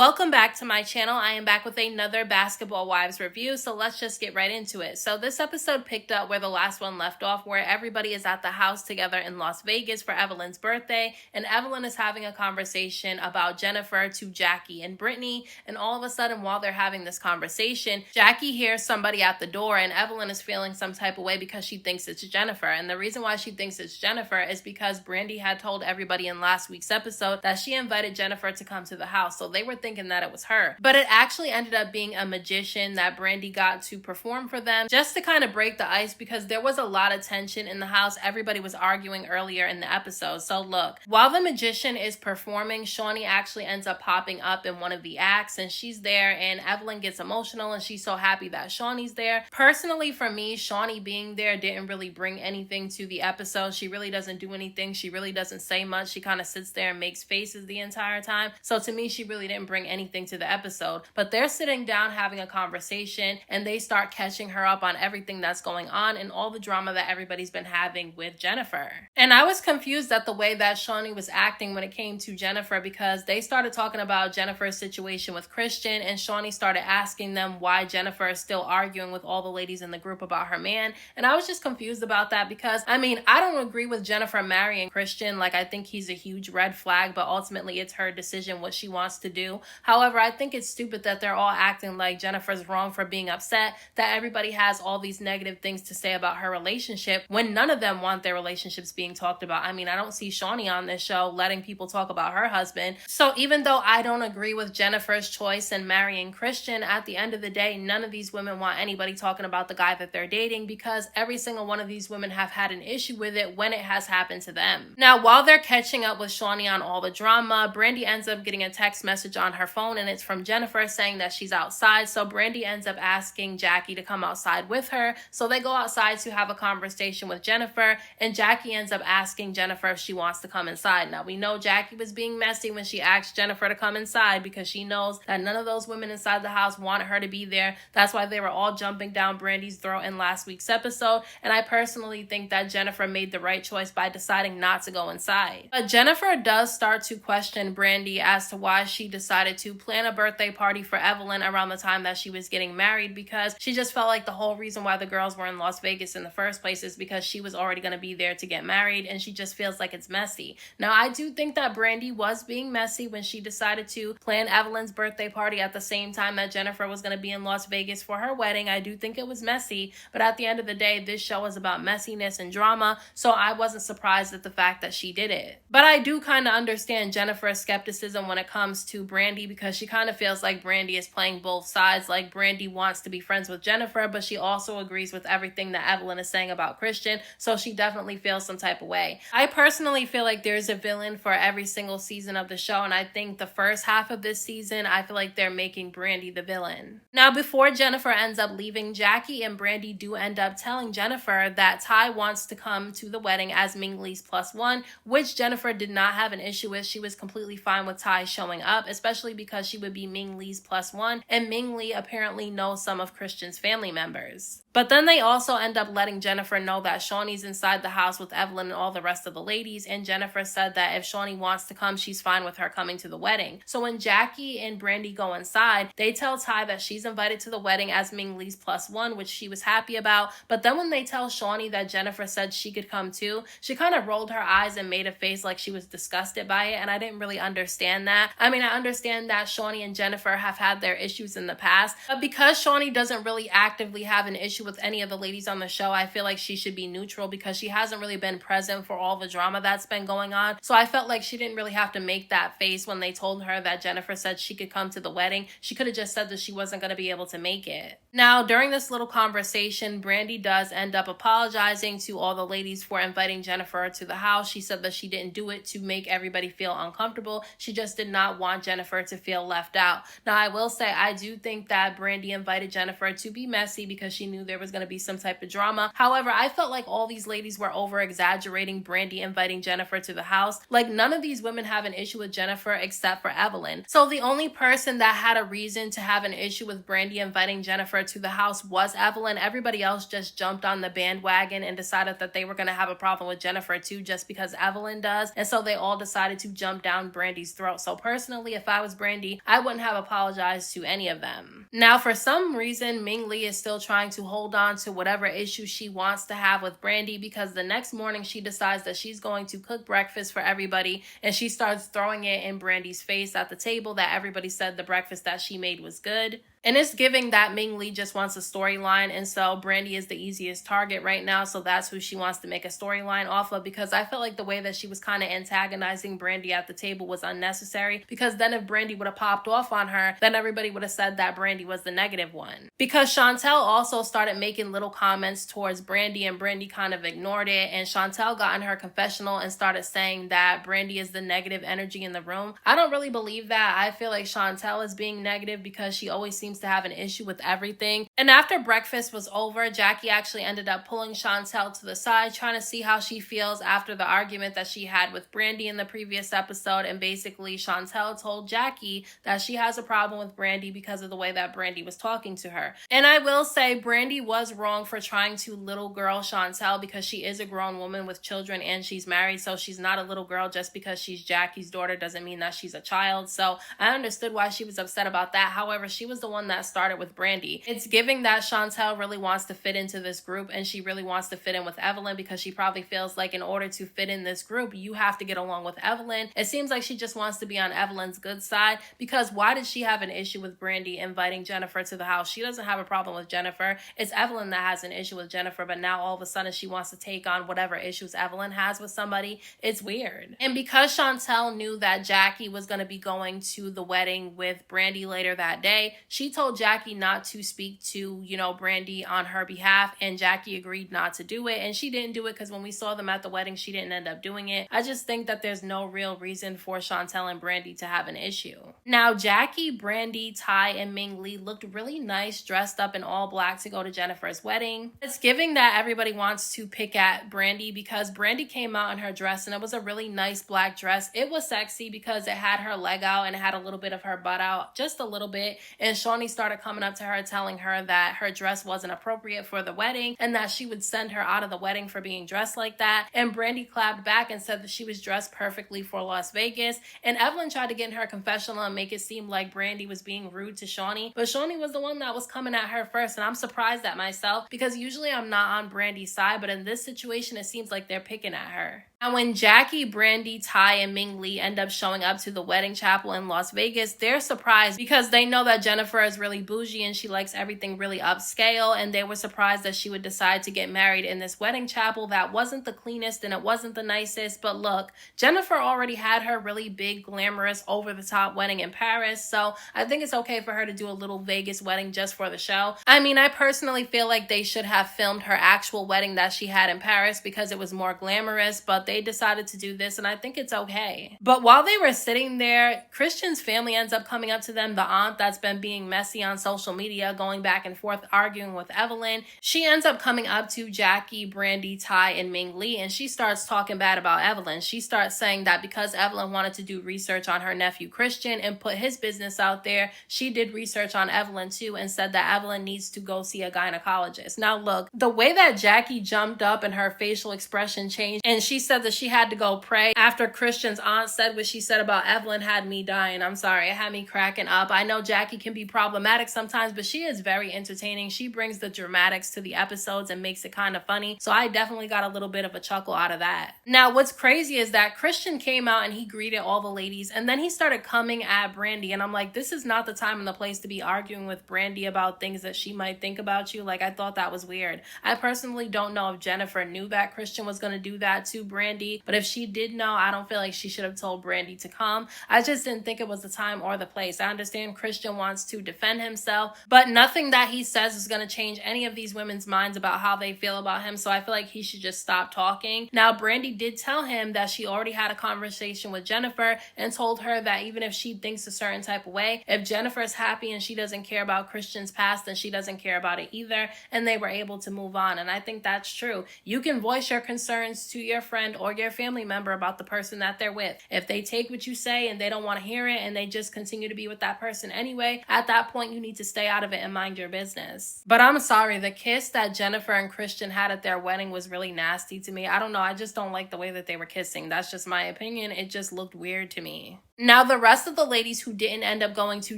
Welcome back to my channel. I am back with another Basketball Wives review, so let's just get right into it. So this episode picked up where the last one left off, where everybody is at the house together in Las Vegas for Evelyn's birthday, and Evelyn is having a conversation about Jennifer to Jackie and Brittany, and all of a sudden while they're having this conversation, Jackie hears somebody at the door, and Evelyn is feeling some type of way because she thinks it's Jennifer. And the reason why she thinks it's Jennifer is because Brandi had told everybody in last week's episode that she invited Jennifer to come to the house, so they were thinking that it was her. But it actually ended up being a magician that Brandi got to perform for them just to kind of break the ice, because there was a lot of tension in the house. Everybody was arguing earlier in the episode. So look, while the magician is performing, Shaunie actually ends up popping up in one of the acts, and she's there, and Evelyn gets emotional and she's so happy that Shaunie's there. Personally, for me, Shaunie being there didn't really bring anything to the episode. She really doesn't do anything. She really doesn't say much. She kind of sits there and makes faces the entire time. So to me, she really didn't bring anything to the episode. But they're sitting down having a conversation, and they start catching her up on everything that's going on and all the drama that everybody's been having with Jennifer. And I was confused at the way that Shaunie was acting when it came to Jennifer, because they started talking about Jennifer's situation with Christian, and Shaunie started asking them why Jennifer is still arguing with all the ladies in the group about her man. And I was just confused about that, because I mean, I don't agree with Jennifer marrying Christian. Like, I think he's a huge red flag, but ultimately it's her decision what she wants to do. However, I think it's stupid that they're all acting like Jennifer's wrong for being upset, that everybody has all these negative things to say about her relationship when none of them want their relationships being talked about. I mean, I don't see Shaunie on this show letting people talk about her husband. So even though I don't agree with Jennifer's choice in marrying Christian, at the end of the day, none of these women want anybody talking about the guy that they're dating, because every single one of these women have had an issue with it when it has happened to them. Now, while they're catching up with Shaunie on all the drama, Brandi ends up getting a text message on her phone, and it's from Jennifer saying that she's outside. So Brandi ends up asking Jackie to come outside with her. So they go outside to have a conversation with Jennifer, and Jackie ends up asking Jennifer if she wants to come inside. Now, we know Jackie was being messy when she asked Jennifer to come inside, because she knows that none of those women inside the house wanted her to be there. That's why they were all jumping down Brandi's throat in last week's episode. And I personally think that Jennifer made the right choice by deciding not to go inside. But Jennifer does start to question Brandi as to why she decided to plan a birthday party for Evelyn around the time that she was getting married, because she just felt like the whole reason why the girls were in Las Vegas in the first place is because she was already going to be there to get married, and she just feels like it's messy. Now, I do think that Brandi was being messy when she decided to plan Evelyn's birthday party at the same time that Jennifer was going to be in Las Vegas for her wedding. I do think it was messy, but at the end of the day, this show is about messiness and drama, so I wasn't surprised at the fact that she did it. But I do kind of understand Jennifer's skepticism when it comes to Brandi, because she kind of feels like Brandi is playing both sides. Like, Brandi wants to be friends with Jennifer, but she also agrees with everything that Evelyn is saying about Christian, so she definitely feels some type of way. I personally feel like there's a villain for every single season of the show, and I think the first half of this season, I feel like they're making Brandi the villain. Now, before Jennifer ends up leaving, Jackie and Brandi do end up telling Jennifer that Ty wants to come to the wedding as Ming Lee's +1, which Jennifer did not have an issue with. She was completely fine with Ty showing up, especially because she would be Ming Lee's +1, and Ming Lee apparently knows some of Christian's family members. But then they also end up letting Jennifer know that Shaunie's inside the house with Evelyn and all the rest of the ladies, and Jennifer said that if Shaunie wants to come, she's fine with her coming to the wedding. So when Jackie and Brandi go inside, they tell Ty that she's invited to the wedding as Ming Lee's +1, which she was happy about. But then when they tell Shaunie that Jennifer said she could come too, she kind of rolled her eyes and made a face like she was disgusted by it, and I didn't really understand that. I mean, I understand that Shaunie and Jennifer have had their issues in the past, but because Shaunie doesn't really actively have an issue with any of the ladies on the show, I feel like she should be neutral, because she hasn't really been present for all the drama that's been going on. So I felt like she didn't really have to make that face when they told her that Jennifer said she could come to the wedding. She could have just said that she wasn't going to be able to make it. Now, during this little conversation, Brandi does end up apologizing to all the ladies for inviting Jennifer to the house. She said that she didn't do it to make everybody feel uncomfortable. She just did not want Jennifer to feel left out. Now, I will say, I do think that Brandi invited Jennifer to be messy because she knew there was going to be some type of drama. However, I felt like all these ladies were over-exaggerating Brandi inviting Jennifer to the house. Like, none of these women have an issue with Jennifer except for Evelyn. So the only person that had a reason to have an issue with Brandi inviting Jennifer to the house was Evelyn. Everybody else just jumped on the bandwagon and decided that they were going to have a problem with Jennifer too, just because Evelyn does. And so they all decided to jump down Brandi's throat. So personally, if I was Brandi, I wouldn't have apologized to any of them. Now, for some reason, Ming Lee is still trying to hold on to whatever issue she wants to have with Brandi, because the next morning she decides that she's going to cook breakfast for everybody, and she starts throwing it in Brandi's face at the table that everybody said the breakfast that she made was good. And it's giving that Ming Lee just wants a storyline, and so Brandi is the easiest target right now, so that's who she wants to make a storyline off of, because I felt like the way that she was kind of antagonizing Brandi at the table was unnecessary, because then if Brandi would have popped off on her, then everybody would have said that Brandi was the negative one. Because Chantel also started making little comments towards Brandi, and Brandi kind of ignored it, and Chantel got in her confessional and started saying that Brandi is the negative energy in the room. I don't really believe that. I feel like Chantel is being negative because she always seems to have an issue with everything. And after breakfast was over, Jackie actually ended up pulling Chantel to the side, trying to see how she feels after the argument that she had with Brandi in the previous episode. And basically, Chantel told Jackie that she has a problem with Brandi because of the way that Brandi was talking to her. And I will say, Brandi was wrong for trying to little girl Chantel, because she is a grown woman with children and she's married, so she's not a little girl. Just because she's Jackie's daughter doesn't mean that she's a child. So I understood why she was upset about that. However, she was the one that started with Brandi. It's giving that Chantel really wants to fit into this group, and she really wants to fit in with Evelyn, because she probably feels like in order to fit in this group, you have to get along with Evelyn. It seems like she just wants to be on Evelyn's good side, because why did she have an issue with Brandi inviting Jennifer to the house? She doesn't have a problem with Jennifer. It's Evelyn that has an issue with Jennifer, but now all of a sudden she wants to take on whatever issues Evelyn has with somebody. It's weird. And because Chantel knew that Jackie was going to be going to the wedding with Brandi later that day, she told Jackie not to speak to, Brandi on her behalf, and Jackie agreed not to do it, and she didn't do it because when we saw them at the wedding, she didn't end up doing it. I just think that there's no real reason for Chantel and Brandi to have an issue. Now, Jackie, Brandi, Ty, and Ming Lee looked really nice dressed up in all black to go to Jennifer's wedding. It's giving that everybody wants to pick at Brandi, because Brandi came out in her dress and it was a really nice black dress. It was sexy because it had her leg out and it had a little bit of her butt out, just a little bit, and Shaunie started coming up to her telling her that her dress wasn't appropriate for the wedding and that she would send her out of the wedding for being dressed like that. And Brandi clapped back and said that she was dressed perfectly for Las Vegas. And Evelyn tried to get in her confessional and make it seem like Brandi was being rude to Shaunie, but Shaunie was the one that was coming at her first, and I'm surprised at myself, because usually I'm not on Brandi's side, but in this situation it seems like they're picking at her. And when Jackie, Brandi, Ty, and Ming Lee end up showing up to the wedding chapel in Las Vegas, they're surprised because they know that Jennifer is really bougie and she likes everything really upscale, and they were surprised that she would decide to get married in this wedding chapel that wasn't the cleanest and it wasn't the nicest. But look, Jennifer already had her really big, glamorous, over-the-top wedding in Paris, so I think it's okay for her to do a little Vegas wedding just for the show. I mean, I personally feel like they should have filmed her actual wedding that she had in Paris because it was more glamorous, but they decided to do this, and I think it's okay. But while they were sitting there, Christian's family ends up coming up to them, the aunt that's been being messy on social media, going back and forth, arguing with Evelyn. She ends up coming up to Jackie, Brandi, Ty, and Ming Lee, and she starts talking bad about Evelyn. She starts saying that because Evelyn wanted to do research on her nephew Christian and put his business out there, she did research on Evelyn too and said that Evelyn needs to go see a gynecologist. Now look, the way that Jackie jumped up and her facial expression changed, and she said that she had to go pray after Christian's aunt said what she said about Evelyn, had me dying. I'm sorry, it had me cracking up. I know Jackie can be problematic sometimes, but she is very entertaining. She brings the dramatics to the episodes and makes it kind of funny, so I definitely got a little bit of a chuckle out of that. Now what's crazy is that Christian came out and he greeted all the ladies, and then he started coming at Brandi, and I'm like, this is not the time and the place to be arguing with Brandi about things that she might think about you. Like, I thought that was weird. I personally don't know if Jennifer knew that Christian was going to do that to Brandi, but if she did know, I don't feel like she should have told Brandi to come. I just didn't think it was the time or the place. I understand Christian wants to defend himself, but nothing that he says is going to change any of these women's minds about how they feel about him, so I feel like he should just stop talking. Now, Brandi did tell him that she already had a conversation with Jennifer and told her that even if she thinks a certain type of way, if Jennifer is happy and she doesn't care about Christian's past, then she doesn't care about it either, and they were able to move on. And I think that's true. You can voice your concerns to your friend or your family member about the person that they're with. If they take what you say and they don't want to hear it and they just continue to be with that person anyway, at that point you need to stay out of it and mind your business. But I'm sorry, the kiss that Jennifer and Christian had at their wedding was really nasty to me. I don't know, I just don't like the way that they were kissing. That's just my opinion. It just looked weird to me. Now, the rest of the ladies who didn't end up going to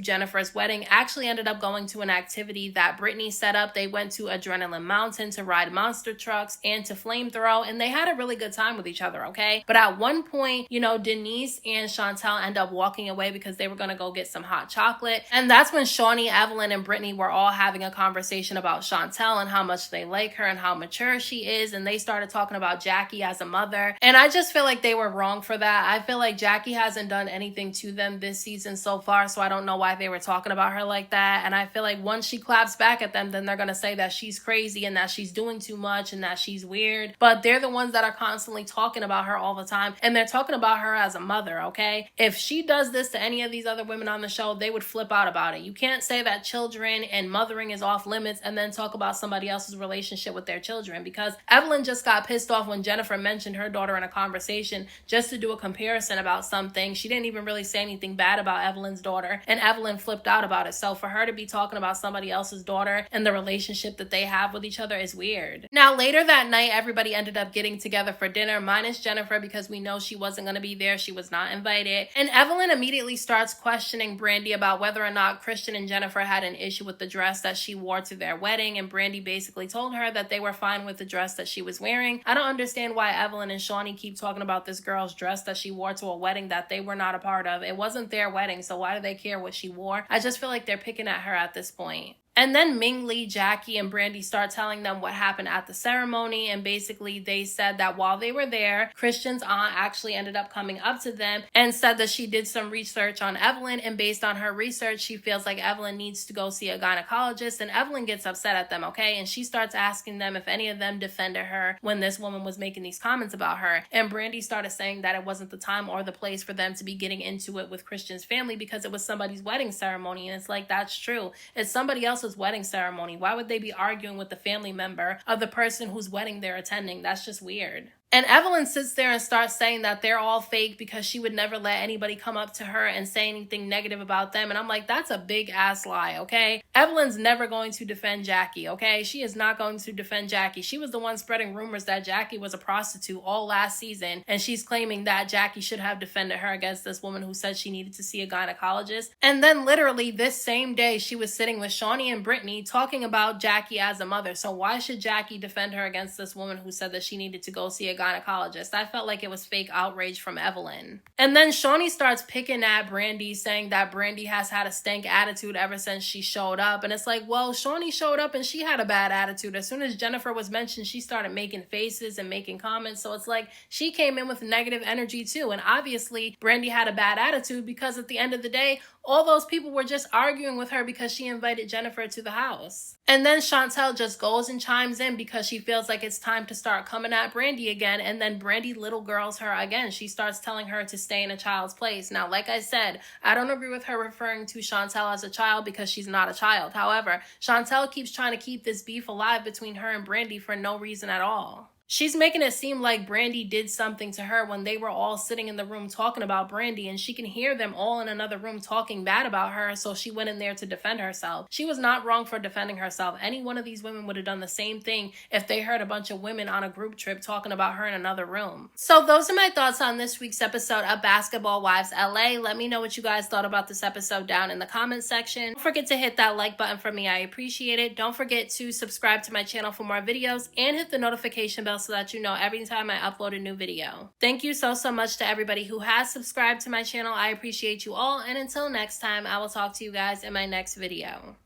Jennifer's wedding actually ended up going to an activity that Brittany set up. They went to Adrenaline Mountain to ride monster trucks and to flamethrow, and they had a really good time with each other, okay? But at one point, you know, Denise and Chantel end up walking away because they were going to go get some hot chocolate. And that's when Shaunie, Evelyn, and Brittany were all having a conversation about Chantel and how much they like her and how mature she is. And they started talking about Jackie as a mother. And I just feel like they were wrong for that. I feel like Jackie hasn't done anything to them this season so far, so I don't know why they were talking about her like that. And I feel like once she claps back at them, then they're gonna say that she's crazy and that she's doing too much and that she's weird. But they're the ones that are constantly talking about her all the time, and they're talking about her as a mother, okay? If she does this to any of these other women on the show, they would flip out about it. You can't say that children and mothering is off limits and then talk about somebody else's relationship with their children, because Evelyn just got pissed off when Jennifer mentioned her daughter in a conversation just to do a comparison about something. She didn't even really say anything bad about Evelyn's daughter, and Evelyn flipped out about it. So for her to be talking about somebody else's daughter and the relationship that they have with each other is weird. Now, later that night, everybody ended up getting together for dinner, minus Jennifer, because we know she wasn't going to be there. She was not invited. And Evelyn immediately starts questioning Brandi about whether or not Christian and Jennifer had an issue with the dress that she wore to their wedding, and Brandi basically told her that they were fine with the dress that she was wearing. I don't understand why Evelyn and Shaunie keep talking about this girl's dress that she wore to a wedding that they were not a part of. It wasn't their wedding, so why do they care what she wore? I just feel like they're picking at her at this point. And then Ming Lee, Jackie, and Brandi start telling them what happened at the ceremony. And basically they said that while they were there, Christian's aunt actually ended up coming up to them and said that she did some research on Evelyn. And based on her research, she feels like Evelyn needs to go see a gynecologist. And Evelyn gets upset at them, okay? And she starts asking them if any of them defended her when this woman was making these comments about her. And Brandi started saying that it wasn't the time or the place for them to be getting into it with Christian's family because it was somebody's wedding ceremony. And it's like, that's true. It's somebody else's wedding ceremony. Why would they be arguing with the family member of the person whose wedding they're attending? That's just weird. And Evelyn sits there and starts saying that they're all fake because she would never let anybody come up to her and say anything negative about them. And I'm like, that's a big ass lie, okay? Evelyn's never going to defend Jackie, okay? She is not going to defend Jackie. She was the one spreading rumors that Jackie was a prostitute all last season. And she's claiming that Jackie should have defended her against this woman who said she needed to see a gynecologist. And then literally this same day, she was sitting with Shaunie and Brittany talking about Jackie as a mother. So why should Jackie defend her against this woman who said that she needed to go see a gynecologist? I felt like it was fake outrage from Evelyn. And then Shaunie starts picking at Brandi, saying that Brandi has had a stank attitude ever since she showed up. And it's like, well, Shaunie showed up and she had a bad attitude. As soon as Jennifer was mentioned, she started making faces and making comments. So it's like she came in with negative energy too. And obviously Brandi had a bad attitude because at the end of the day, all those people were just arguing with her because she invited Jennifer to the house. And then Chantel just goes and chimes in because she feels like it's time to start coming at Brandi again. And then Brandi little girls her again. She starts telling her to stay in a child's place. Now, like I said, I don't agree with her referring to Chantel as a child because she's not a child. However, Chantel keeps trying to keep this beef alive between her and Brandi for no reason at all. She's making it seem like Brandi did something to her when they were all sitting in the room talking about Brandi, and she can hear them all in another room talking bad about her, so she went in there to defend herself. She was not wrong for defending herself. Any one of these women would have done the same thing if they heard a bunch of women on a group trip talking about her in another room. So those are my thoughts on this week's episode of Basketball Wives LA. Let me know what you guys thought about this episode down in the comments section. Don't forget to hit that like button for me. I appreciate it. Don't forget to subscribe to my channel for more videos and hit the notification bell so that you know every time I upload a new video. Thank you so much to everybody who has subscribed to my channel. I appreciate you all, and until next time, I will talk to you guys in my next video.